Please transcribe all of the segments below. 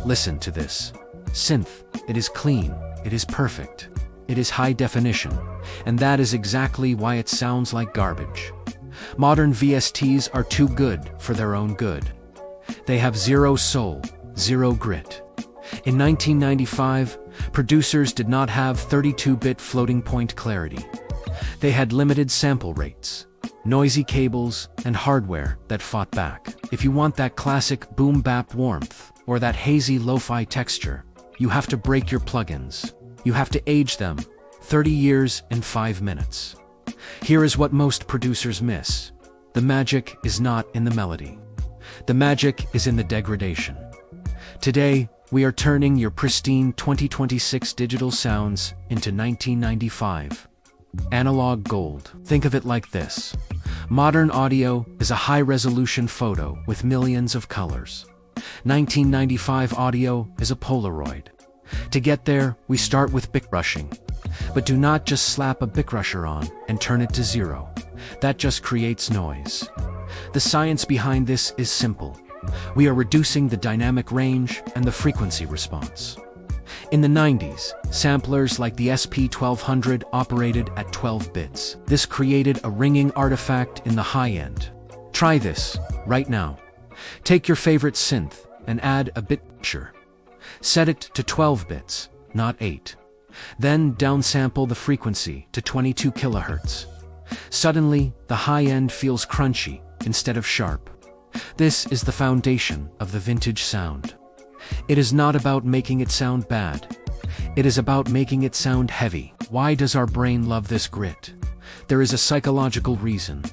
Listen to this synth. It is clean, it is perfect, it is high definition, and that is exactly why it sounds like garbage. Modern VSTs are too good for their own good. They have zero soul, zero grit. In 1995, producers did not have 32-bit floating point clarity. They had limited sample rates, noisy cables, and hardware that fought back. If you want that classic boom-bap warmth or that hazy lo-fi texture, you have to break your plugins. You have to age them 30 years in 5 minutes. Here is what most producers miss. The magic is not in the melody. The magic is in the degradation. Today, we are turning your pristine 2026 digital sounds into 1995 analog gold. Think of it like this. Modern audio is a high-resolution photo with millions of colors. 1995 audio is a Polaroid. To get there, we start with bitcrushing. But do not just slap a bitcrusher on and turn it to 0. That just creates noise. The science behind this is simple. We are reducing the dynamic range and the frequency response. In the 90s, samplers like the SP1200 operated at 12 bits. This created a ringing artifact in the high end. Try this right now. Take your favorite synth and add a bitcrusher. Set it to 12 bits, not 8. Then downsample the frequency to 22 kHz. Suddenly, the high end feels crunchy instead of sharp. This is the foundation of the vintage sound. It is not about making it sound bad. It is about making it sound heavy. Why does our brain love this grit? There is a psychological reason.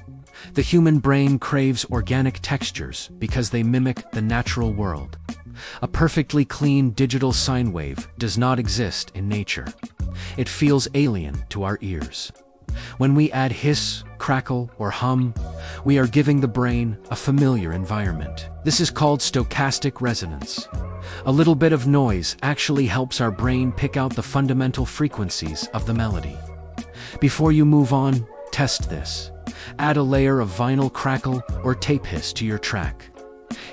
The human brain craves organic textures because they mimic the natural world. A perfectly clean digital sine wave does not exist in nature. It feels alien to our ears. When we add hiss, crackle, or hum, we are giving the brain a familiar environment. This is called stochastic resonance. A little bit of noise actually helps our brain pick out the fundamental frequencies of the melody. Before you move on, test this. Add a layer of vinyl crackle or tape hiss to your track.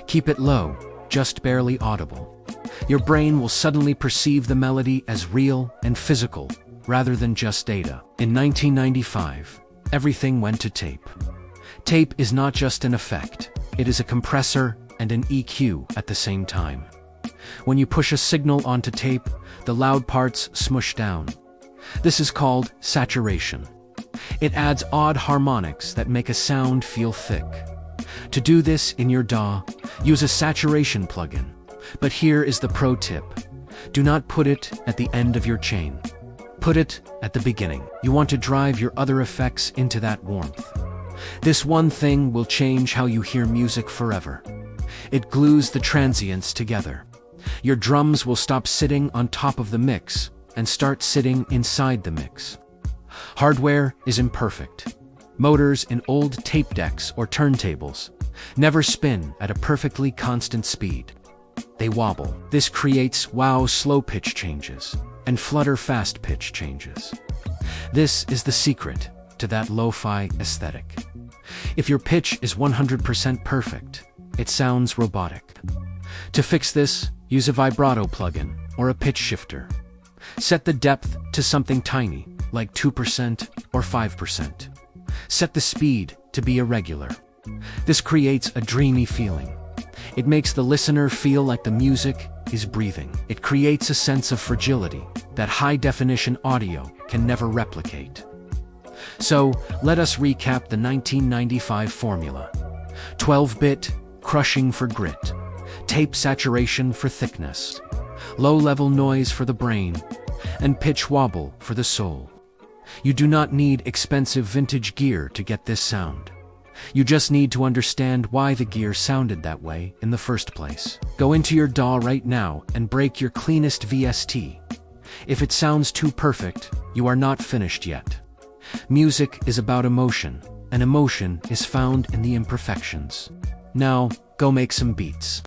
Keep it low, just barely audible. Your brain will suddenly perceive the melody as real and physical, rather than just data. In 1995, everything went to tape. Tape is not just an effect, it is a compressor and an EQ at the same time. When you push a signal onto tape, the loud parts smush down. This is called saturation. It adds odd harmonics that make a sound feel thick. To do this in your DAW, use a saturation plugin. But here is the pro tip. Do not put it at the end of your chain. Put it at the beginning. You want to drive your other effects into that warmth. This one thing will change how you hear music forever. It glues the transients together. Your drums will stop sitting on top of the mix and start sitting inside the mix. Hardware is imperfect. Motors in old tape decks or turntables never spin at a perfectly constant speed. They wobble. This creates wow slow pitch changes and Flutter fast pitch changes. This is the secret to that lo-fi aesthetic. If your pitch is 100% perfect, it sounds robotic. To fix this, use a vibrato plugin or a pitch shifter. Set the depth to something tiny, like 2% or 5%. Set the speed to be irregular. This creates a dreamy feeling. It makes the listener feel like the music is breathing. It creates a sense of fragility that high-definition audio can never replicate. So, let us recap the 1995 formula. 12-bit, crushing for grit. Tape saturation for thickness. Low-level noise for the brain. And pitch wobble for the soul. You do not need expensive vintage gear to get this sound. You just need to understand why the gear sounded that way in the first place. Go into your DAW right now and break your cleanest VST. If it sounds too perfect, you are not finished yet. Music is about emotion, and emotion is found in the imperfections. Now, go make some beats.